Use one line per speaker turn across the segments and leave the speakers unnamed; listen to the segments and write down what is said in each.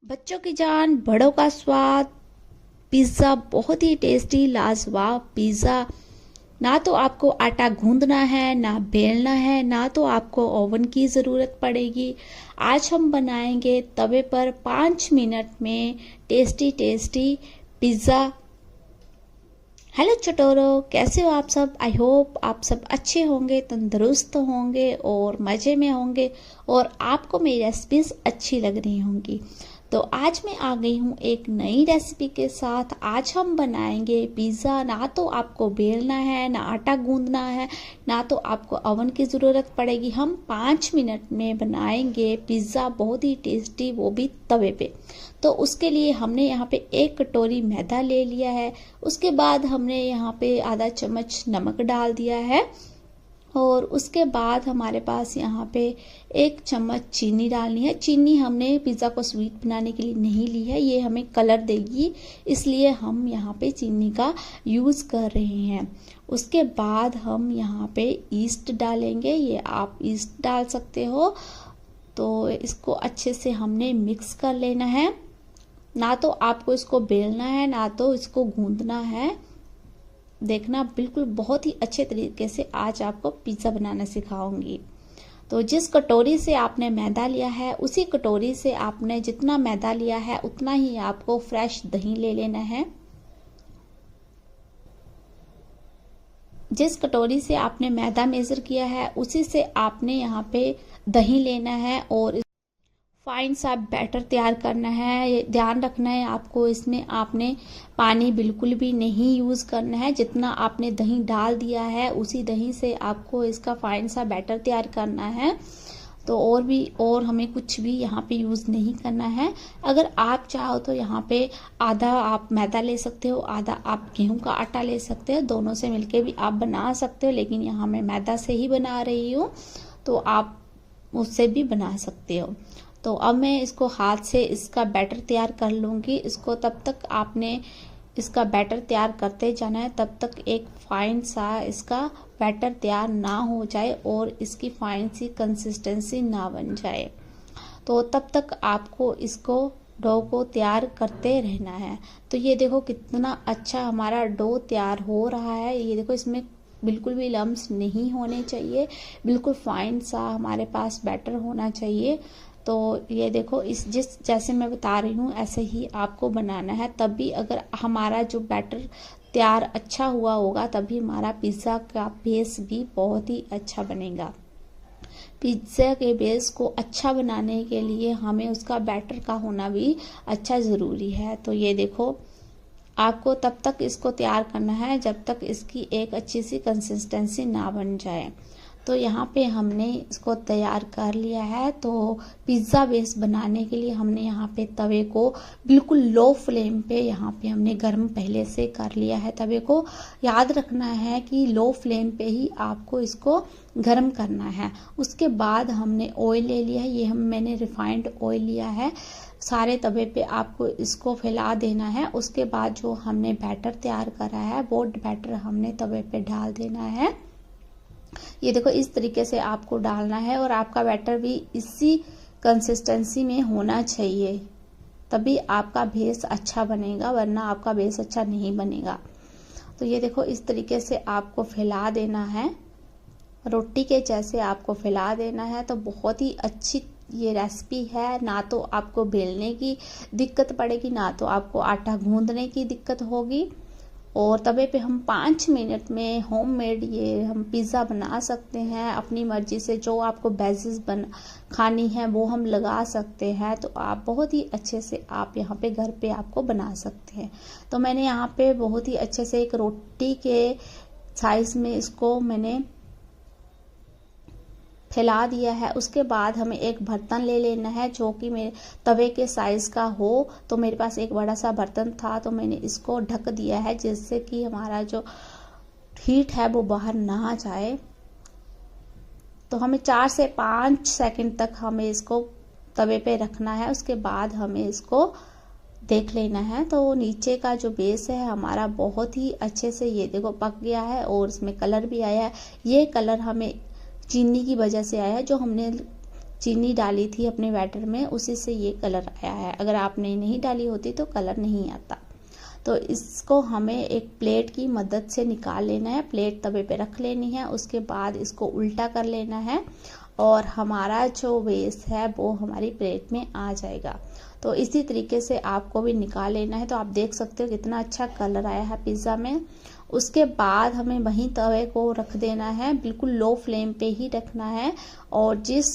बच्चों की जान बड़ों का स्वाद। पिज़्ज़ा बहुत ही टेस्टी लाजवाब पिज़्ज़ा। ना तो आपको आटा गूंदना है, ना बेलना है, ना तो आपको ओवन की ज़रूरत पड़ेगी। आज हम बनाएंगे तवे पर 5 मिनट में टेस्टी टेस्टी पिज़्ज़ा। हेलो चटोरो, कैसे हो आप सब? आई होप आप सब अच्छे होंगे, तंदुरुस्त होंगे और मज़े में होंगे और आपको मेरी रेसिपीज अच्छी लग रही होंगी। तो आज मैं आ गई हूँ एक नई रेसिपी के साथ। आज हम बनाएंगे पिज़्ज़ा। ना तो आपको बेलना है, ना आटा गूंदना है, ना तो आपको ओवन की ज़रूरत पड़ेगी। हम 5 मिनट में बनाएंगे पिज़्ज़ा, बहुत ही टेस्टी, वो भी तवे पे। तो उसके लिए हमने यहाँ पे 1 कटोरी मैदा ले लिया है। उसके बाद हमने यहाँ पे आधा चम्मच नमक डाल दिया है और उसके बाद हमारे पास यहाँ पे 1 चम्मच चीनी डालनी है। चीनी हमने पिज़्ज़ा को स्वीट बनाने के लिए नहीं ली है, ये हमें कलर देगी, इसलिए हम यहाँ पे चीनी का यूज़ कर रहे हैं। उसके बाद हम यहाँ पे ईस्ट डालेंगे, ये आप ईस्ट डाल सकते हो। तो इसको अच्छे से हमने मिक्स कर लेना है। ना तो आपको इसको बेलना है, ना तो इसको गूंदना है। देखना, बिल्कुल बहुत ही अच्छे तरीके से आज आपको पिज़्ज़ा बनाना सिखाऊंगी। तो जिस कटोरी से आपने मैदा लिया है, उसी कटोरी से आपने जितना मैदा लिया है उतना ही आपको फ्रेश दही ले लेना है। जिस कटोरी से आपने मैदा मेज़र किया है, उसी से आपने यहाँ पे दही लेना है और फाइन सा बैटर तैयार करना है। ध्यान रखना है आपको, इसमें आपने पानी बिल्कुल भी नहीं यूज़ करना है। जितना आपने दही डाल दिया है उसी दही से आपको इसका फाइन सा बैटर तैयार करना है। तो और हमें कुछ भी यहाँ पे यूज़ नहीं करना है। अगर आप चाहो तो यहाँ पे आधा आप मैदा ले सकते हो, आधा आप गेहूं का आटा ले सकते हो, दोनों से मिलके भी आप बना सकते हो, लेकिन यहाँ मैं मैदा से ही बना रही हूँ, तो आप उससे भी बना सकते हो। तो अब मैं इसको हाथ से इसका बैटर तैयार कर लूँगी। इसको तब तक आपने इसका बैटर तैयार करते जाना है, तब तक एक फाइन सा इसका बैटर तैयार ना हो जाए और इसकी फाइन सी कंसिस्टेंसी ना बन जाए। तो तब तक आपको इसको डो को तैयार करते रहना है। तो ये देखो कितना अच्छा हमारा डो तैयार हो रहा है। ये देखो, इसमें बिल्कुल भी लम्स नहीं होने चाहिए, बिल्कुल फाइन सा हमारे पास बैटर होना चाहिए। तो ये देखो, इस जैसे मैं बता रही हूँ ऐसे ही आपको बनाना है। तभी अगर हमारा जो बैटर तैयार अच्छा हुआ होगा, तभी हमारा पिज़्ज़ा का बेस भी बहुत ही अच्छा बनेगा। पिज़्ज़ा के बेस को अच्छा बनाने के लिए हमें उसका बैटर का होना भी अच्छा ज़रूरी है। तो ये देखो, आपको तब तक इसको तैयार करना है जब तक इसकी एक अच्छी सी कंसिस्टेंसी ना बन जाए। तो यहाँ पे हमने इसको तैयार कर लिया है। तो पिज़्ज़ा बेस बनाने के लिए हमने यहाँ पे तवे को बिल्कुल लो फ्लेम पे यहाँ पे हमने गर्म पहले से कर लिया है। तवे को याद रखना है कि लो फ्लेम पे ही आपको इसको गर्म करना है। उसके बाद हमने ऑयल ले लिया है, ये मैंने रिफाइंड ऑयल लिया है। सारे तवे पे आपको इसको फैला देना है। उसके बाद जो हमने बैटर तैयार करा है, वो बैटर हमने तवे पे डाल देना है। ये देखो, इस तरीके से आपको डालना है और आपका बैटर भी इसी कंसिस्टेंसी में होना चाहिए, तभी आपका बेस अच्छा बनेगा, वरना आपका बेस अच्छा नहीं बनेगा। तो ये देखो, इस तरीके से आपको फैला देना है, रोटी के जैसे आपको फैला देना है। तो बहुत ही अच्छी ये रेसिपी है। ना तो आपको बेलने की दिक्कत पड़ेगी, ना तो आपको आटा गूंदने की दिक्कत होगी। और तवे पे हम 5 मिनट में होममेड ये हम पिज़्ज़ा बना सकते हैं अपनी मर्जी से। जो आपको बेसिस खानी है वो हम लगा सकते हैं। तो आप बहुत ही अच्छे से आप यहाँ पे घर पे आपको बना सकते हैं। तो मैंने यहाँ पे बहुत ही अच्छे से एक रोटी के साइज में इसको मैंने फैला दिया है। उसके बाद हमें एक बर्तन ले लेना है जो कि मेरे तवे के साइज का हो। तो मेरे पास एक बड़ा सा बर्तन था, तो मैंने इसको ढक दिया है जिससे कि हमारा जो हीट है वो बाहर ना जाए। तो हमें 4 से 5 सेकंड तक हमें इसको तवे पे रखना है। उसके बाद हमें इसको देख लेना है। तो नीचे का जो बेस है हमारा बहुत ही अच्छे से ये देखो पक गया है और इसमें कलर भी आया है। ये कलर हमें चीनी की वजह से आया है। जो हमने चीनी डाली थी अपने बैटर में, उसी से ये कलर आया है। अगर आपने नहीं डाली होती तो कलर नहीं आता। तो इसको हमें एक प्लेट की मदद से निकाल लेना है, प्लेट तवे पे रख लेनी है, उसके बाद इसको उल्टा कर लेना है और हमारा जो बेस है वो हमारी प्लेट में आ जाएगा। तो इसी तरीके से आपको भी निकाल लेना है। तो आप देख सकते हो कितना अच्छा कलर आया है पिज़्ज़ा में। उसके बाद हमें वहीं तवे को रख देना है, बिल्कुल लो फ्लेम पे ही रखना है, और जिस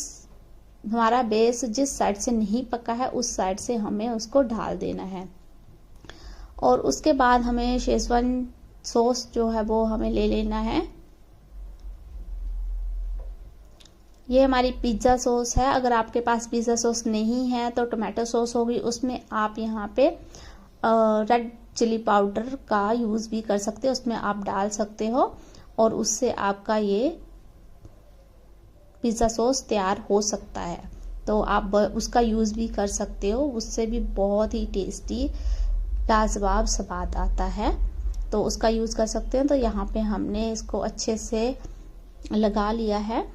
हमारा बेस जिस साइड से नहीं पका है उस साइड से हमें उसको ढाल देना है। और उसके बाद हमें शेजवान सॉस जो है वो हमें ले लेना है। ये हमारी पिज़्ज़ा सॉस है। अगर आपके पास पिज़्ज़ा सॉस नहीं है तो टोमेटो सॉस होगी, उसमें आप यहाँ पे रेड चिली पाउडर का यूज़ भी कर सकते हो, उसमें आप डाल सकते हो और उससे आपका ये पिज़्ज़ा सॉस तैयार हो सकता है। तो आप उसका यूज़ भी कर सकते हो, उससे भी बहुत ही टेस्टी लाजवाब स्वाद आता है, तो उसका यूज़ कर सकते हो। तो यहाँ पे हमने इसको अच्छे से लगा लिया है।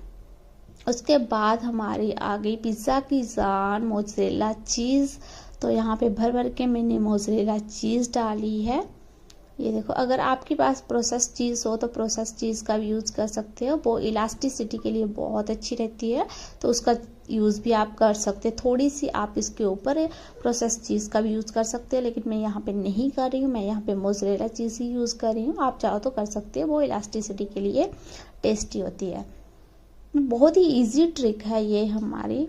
उसके बाद हमारी आ गई पिज़्ज़ा की जान मोज़रेला चीज़। तो यहाँ पे भर भर के मैंने मोज़रेला चीज़ डाली है। ये देखो, अगर आपके पास प्रोसेस चीज़ हो तो प्रोसेस चीज़ का भी यूज़ कर सकते हो, वो इलास्टिसिटी के लिए बहुत अच्छी रहती है, तो उसका यूज़ भी आप कर सकते हैं। थोड़ी सी आप इसके ऊपर प्रोसेस चीज़ का भी यूज़ कर सकते हैं, लेकिन मैं यहाँ पे नहीं कर रही हूँ, मैं यहाँ पे मोज़रेला चीज़ ही यूज़ कर रही हूँ। आप चाहो तो कर सकते हो, वो इलास्टिसिटी के लिए टेस्टी होती है। बहुत ही इजी ट्रिक है ये हमारी,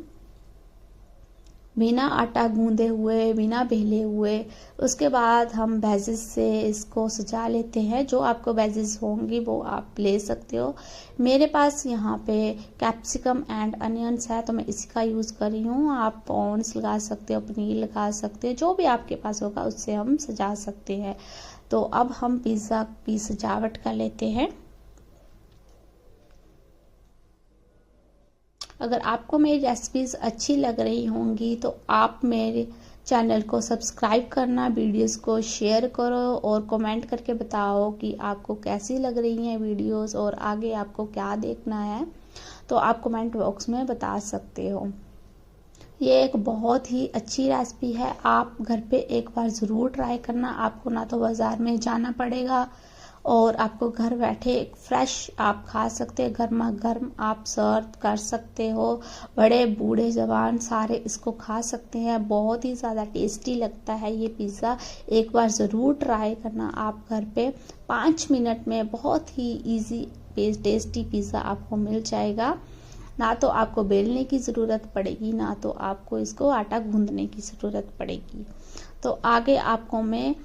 बिना आटा गूंदे हुए, बिना बेले हुए। उसके बाद हम वेजिस से इसको सजा लेते हैं। जो आपको वेजिस होंगी वो आप ले सकते हो। मेरे पास यहाँ पे कैप्सिकम एंड अनियंस है तो मैं इसी का यूज़ कर रही हूँ। आप पॉन्स लगा सकते हो, पनीर लगा सकते हो, जो भी आपके पास होगा उससे हम सजा सकते हैं। तो अब हम पिज़्ज़ा की सजावट कर लेते हैं। अगर आपको मेरी रेसिपीज़ अच्छी लग रही होंगी तो आप मेरे चैनल को सब्सक्राइब करना, वीडियोस को शेयर करो और कमेंट करके बताओ कि आपको कैसी लग रही हैं वीडियोस और आगे आपको क्या देखना है, तो आप कमेंट बॉक्स में बता सकते हो। ये एक बहुत ही अच्छी रेसिपी है, आप घर पे एक बार ज़रूर ट्राई करना। आपको ना तो बाज़ार में जाना पड़ेगा और आपको घर बैठे फ्रेश आप खा सकते हैं, गर्मा गर्म आप सर्व कर सकते हो। बड़े बूढ़े जवान सारे इसको खा सकते हैं, बहुत ही ज़्यादा टेस्टी लगता है ये पिज़्ज़ा। एक बार ज़रूर ट्राई करना आप घर पे। 5 मिनट में बहुत ही इजी टेस्टी पिज़्ज़ा आपको मिल जाएगा। ना तो आपको बेलने की ज़रूरत पड़ेगी, ना तो आपको इसको आटा गूंदने की ज़रूरत पड़ेगी। तो आगे आपको मैं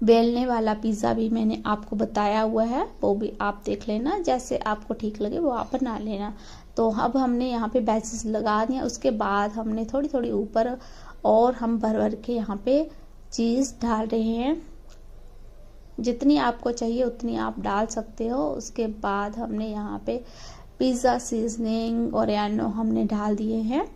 बेलने वाला पिज़्ज़ा भी मैंने आपको बताया हुआ है, वो भी आप देख लेना, जैसे आपको ठीक लगे वो आप बना लेना। तो अब हमने यहाँ पे बेसिस लगा दिया। उसके बाद हमने थोड़ी थोड़ी ऊपर और हम भर भर के यहाँ पे चीज़ डाल रहे हैं। जितनी आपको चाहिए उतनी आप डाल सकते हो। उसके बाद हमने यहाँ पे पिज़्ज़ा सीजनिंग ओरिएनो हमने डाल दिए हैं।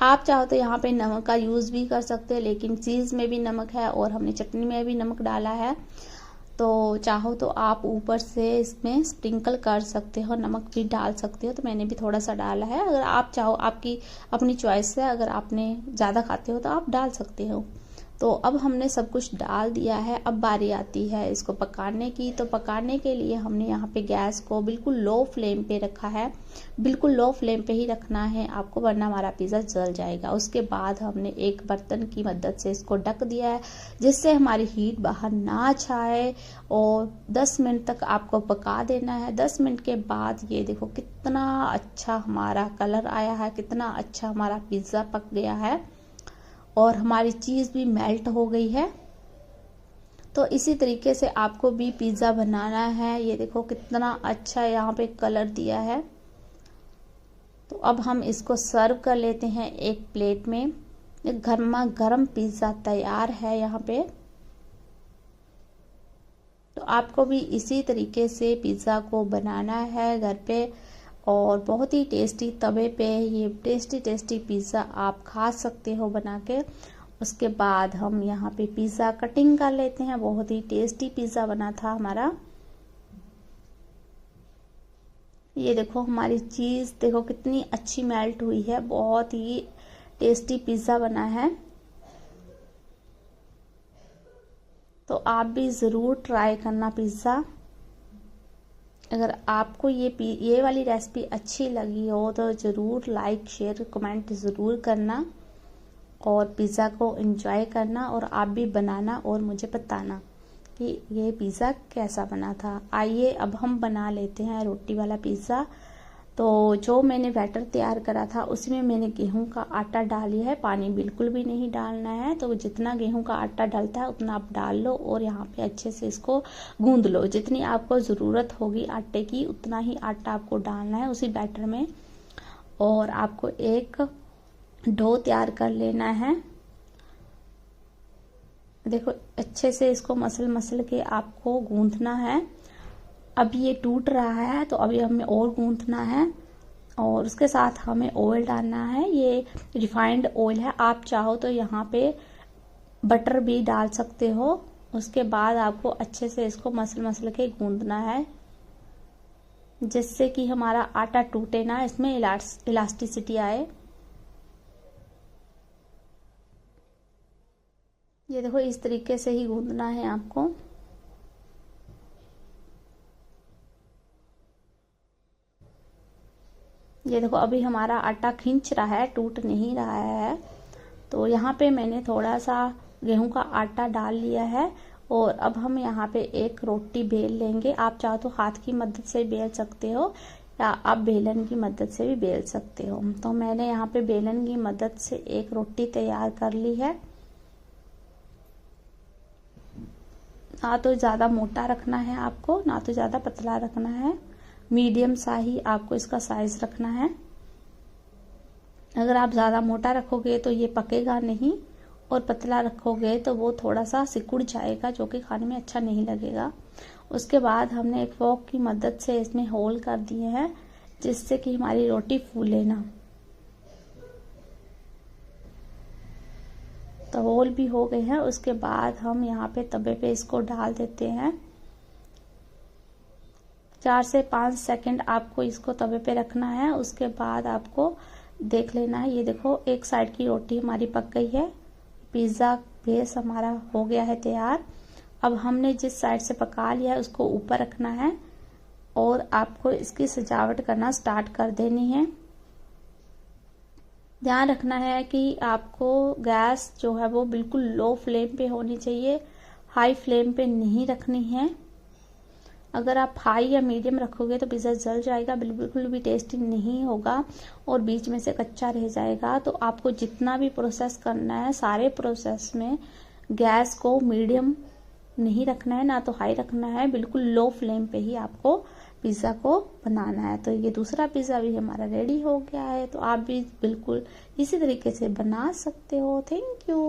आप चाहो तो यहाँ पे नमक का यूज़ भी कर सकते हैं, लेकिन चीज़ में भी नमक है और हमने चटनी में भी नमक डाला है, तो चाहो तो आप ऊपर से इसमें स्प्रिंकल कर सकते हो, नमक भी डाल सकते हो। तो मैंने भी थोड़ा सा डाला है, अगर आप चाहो, आपकी अपनी चॉइस है, अगर आपने ज़्यादा खाते हो तो आप डाल सकते हो। तो अब हमने सब कुछ डाल दिया है। अब बारी आती है इसको पकाने की। तो पकाने के लिए हमने यहाँ पे गैस को बिल्कुल लो फ्लेम पे रखा है, बिल्कुल लो फ्लेम पे ही रखना है आपको, वरना हमारा पिज़्ज़ा जल जाएगा। उसके बाद हमने एक बर्तन की मदद से इसको ढक दिया है, जिससे हमारी हीट बाहर ना जाए, और 10 मिनट तक आपको पका देना है। 10 मिनट के बाद ये देखो कितना अच्छा हमारा कलर आया है, कितना अच्छा हमारा पिज़्ज़ा पक गया है और हमारी चीज़ भी मेल्ट हो गई है। तो इसी तरीके से आपको भी पिज़्ज़ा बनाना है। ये देखो कितना अच्छा यहाँ पे कलर दिया है। तो अब हम इसको सर्व कर लेते हैं एक प्लेट में। गर्मा गर्म पिज़्ज़ा तैयार है यहाँ पे। तो आपको भी इसी तरीके से पिज़्ज़ा को बनाना है घर पे, और बहुत ही टेस्टी तवे पे ये टेस्टी पिज़्ज़ा आप खा सकते हो बना के। उसके बाद हम यहाँ पे पिज़्ज़ा कटिंग कर लेते हैं। बहुत ही टेस्टी पिज़्ज़ा बना था हमारा। ये देखो हमारी चीज़ देखो कितनी अच्छी मेल्ट हुई है, बहुत ही टेस्टी पिज़्ज़ा बना है। तो आप भी ज़रूर ट्राई करना पिज़्ज़ा। अगर आपको ये वाली रेसिपी अच्छी लगी हो तो ज़रूर लाइक शेयर कमेंट ज़रूर करना और पिज़्ज़ा को एंजॉय करना, और आप भी बनाना और मुझे बताना कि ये पिज़्ज़ा कैसा बना था। आइए अब हम बना लेते हैं रोटी वाला पिज़्ज़ा। तो जो मैंने बैटर तैयार करा था उसमें मैंने गेहूं का आटा डाल लिया है, पानी बिल्कुल भी नहीं डालना है। तो जितना गेहूं का आटा डलता है उतना आप डाल लो और यहाँ पे अच्छे से इसको गूंद लो। जितनी आपको ज़रूरत होगी आटे की उतना ही आटा आपको डालना है उसी बैटर में, और आपको एक डो तैयार कर लेना है। देखो अच्छे से इसको मसल के आपको गूंथना है। अभी ये टूट रहा है तो अभी हमें और गूंथना है, और उसके साथ हमें ऑयल डालना है। ये रिफाइंड ऑयल है, आप चाहो तो यहाँ पे बटर भी डाल सकते हो। उसके बाद आपको अच्छे से इसको मसल के गूंदना है, जिससे कि हमारा आटा टूटे ना, इसमें इलास्टिसिटी आए। ये देखो इस तरीके से ही गूंदना है आपको। ये देखो अभी हमारा आटा खिंच रहा है, टूट नहीं रहा है। तो यहाँ पे मैंने थोड़ा सा गेहूं का आटा डाल लिया है, और अब हम यहाँ पे एक रोटी बेल लेंगे। आप चाहो तो हाथ की मदद से बेल सकते हो या आप बेलन की मदद से भी बेल सकते हो। तो मैंने यहाँ पे बेलन की मदद से एक रोटी तैयार कर ली है। ना तो ज़्यादा मोटा रखना है आपको, ना तो ज़्यादा पतला रखना है, मीडियम सा ही आपको इसका साइज रखना है। अगर आप ज़्यादा मोटा रखोगे तो ये पकेगा नहीं, और पतला रखोगे तो वो थोड़ा सा सिकुड़ जाएगा, जो कि खाने में अच्छा नहीं लगेगा। उसके बाद हमने एक फोक की मदद से इसमें होल कर दिए हैं, जिससे कि हमारी रोटी फूले ना। तो होल भी हो गए हैं। उसके बाद हम यहाँ पे तवे पे इसको डाल देते हैं। 4 से 5 सेकंड आपको इसको तवे पे रखना है। उसके बाद आपको देख लेना है। ये देखो एक साइड की रोटी हमारी पक गई है, पिज़्ज़ा बेस हमारा हो गया है तैयार। अब हमने जिस साइड से पका लिया है उसको ऊपर रखना है, और आपको इसकी सजावट करना स्टार्ट कर देनी है। ध्यान रखना है कि आपको गैस जो है वो बिल्कुल लो फ्लेम पे होनी चाहिए, हाई फ्लेम पे नहीं रखनी है। अगर आप हाई या मीडियम रखोगे तो पिज़्ज़ा जल जाएगा, बिल्कुल भी टेस्टी नहीं होगा और बीच में से कच्चा रह जाएगा। तो आपको जितना भी प्रोसेस करना है सारे प्रोसेस में गैस को मीडियम नहीं रखना है, ना तो हाई रखना है, बिल्कुल लो फ्लेम पे ही आपको पिज़्ज़ा को बनाना है। तो ये दूसरा पिज़्ज़ा भी हमारा रेडी हो गया है। तो आप भी बिल्कुल इसी तरीके से बना सकते हो। Thank you.